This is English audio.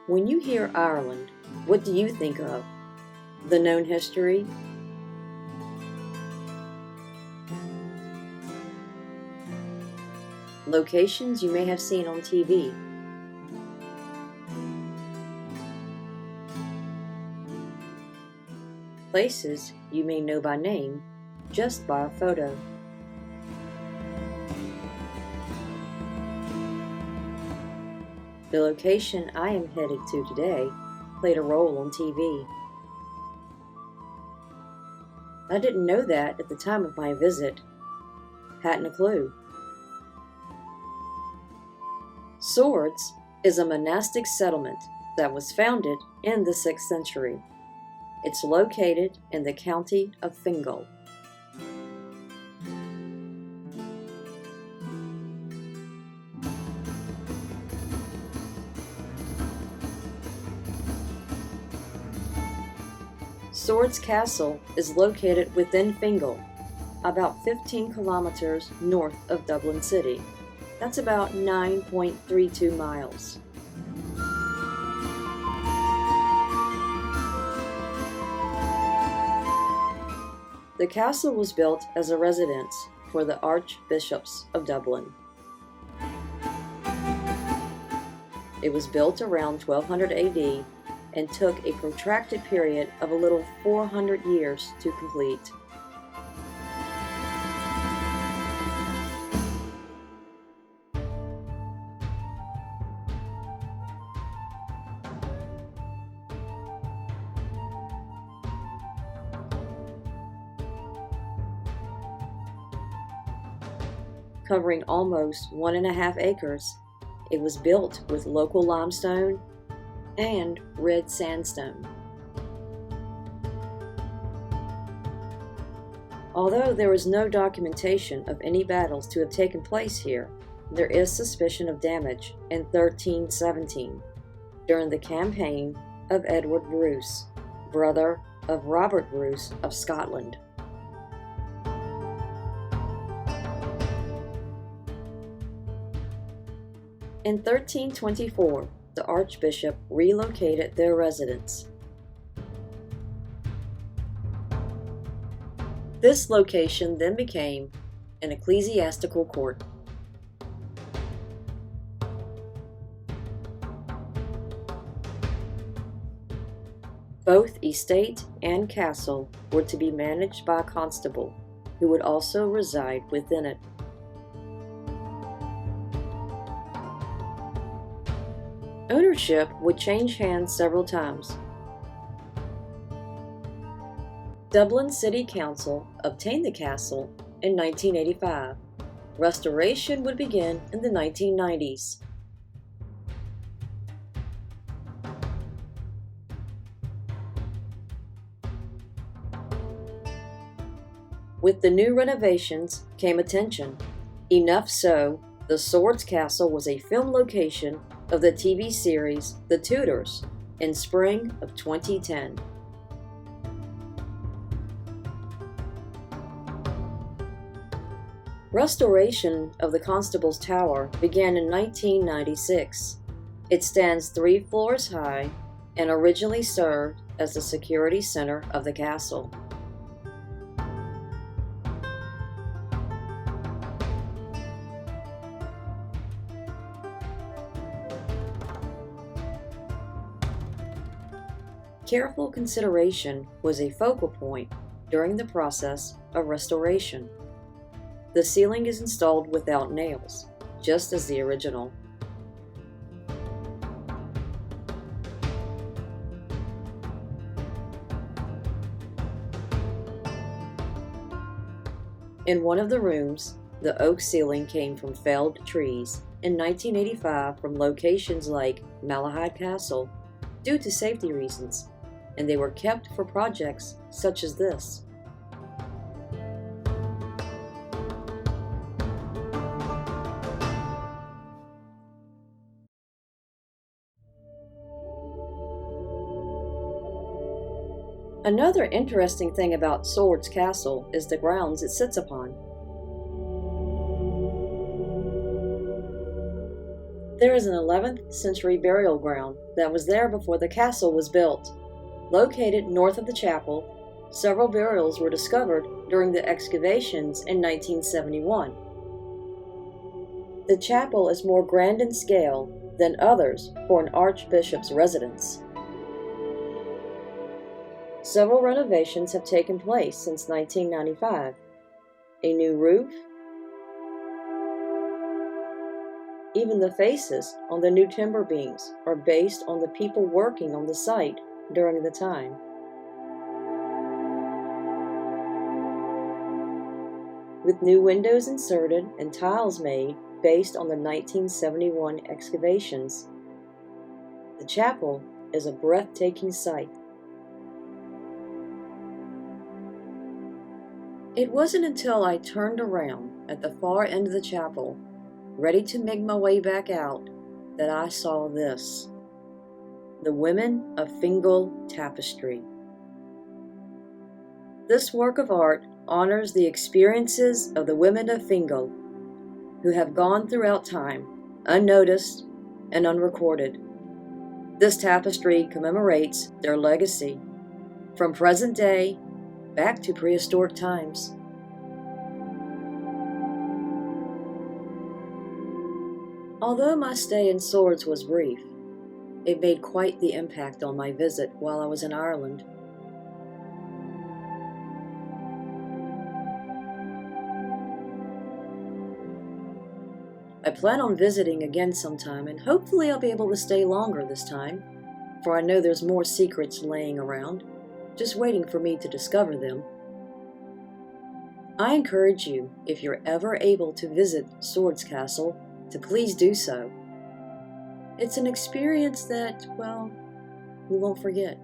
When you hear Ireland, what do you think of? The known history? Locations you may have seen on TV? Places you may know by name just by a photo? The location I am headed to today played a role on TV. I didn't know that at the time of my visit. Hadn't a clue. Swords is a monastic settlement that was founded in the 6th century. It's located in the county of Fingal. Swords Castle is located within Fingal, about 15 kilometers north of Dublin City. That's about 9.32 miles. The castle was built as a residence for the Archbishops of Dublin. It was built around 1200 AD and took a protracted period of a little 400 years to complete. Covering almost 1.5 acres, it was built with local limestone and red sandstone. Although there is no documentation of any battles to have taken place here, there is suspicion of damage in 1317 during the campaign of Edward Bruce, brother of Robert Bruce of Scotland. In 1324, the Archbishop relocated their residence. This location then became an ecclesiastical court. Both estate and castle were to be managed by a constable, who would also reside within it. Ownership would change hands several times. Dublin City Council obtained the castle in 1985. Restoration would begin in the 1990s. With the new renovations came attention. Enough so, the Swords Castle was a film location of the TV series The Tudors in spring of 2010. Restoration of the Constable's Tower began in 1996. It stands 3 floors high and originally served as the security center of the castle. Careful consideration was a focal point during the process of restoration. The ceiling is installed without nails, just as the original. In one of the rooms, the oak ceiling came from felled trees in 1985 from locations like Malahide Castle due to safety reasons, and they were kept for projects such as this. Another interesting thing about Swords Castle is the grounds it sits upon. There is an 11th century burial ground that was there before the castle was built. Located north of the chapel, several burials were discovered during the excavations in 1971. The chapel is more grand in scale than others for an archbishop's residence. Several renovations have taken place since 1995. A new roof, even the faces on the new timber beams are based on the people working on the site during the time. With new windows inserted and tiles made based on the 1971 excavations, the chapel is a breathtaking sight. It wasn't until I turned around at the far end of the chapel, ready to make my way back out, that I saw this: the Women of Fingal tapestry. This work of art honors the experiences of the women of Fingal, who have gone throughout time, unnoticed and unrecorded. This tapestry commemorates their legacy, from present day back to prehistoric times. Although my stay in Swords was brief, it made quite the impact on my visit while I was in Ireland. I plan on visiting again sometime, and hopefully I'll be able to stay longer this time, for I know there's more secrets laying around, just waiting for me to discover them. I encourage you, if you're ever able to visit Swords Castle, to please do so. It's an experience that, well, you won't forget.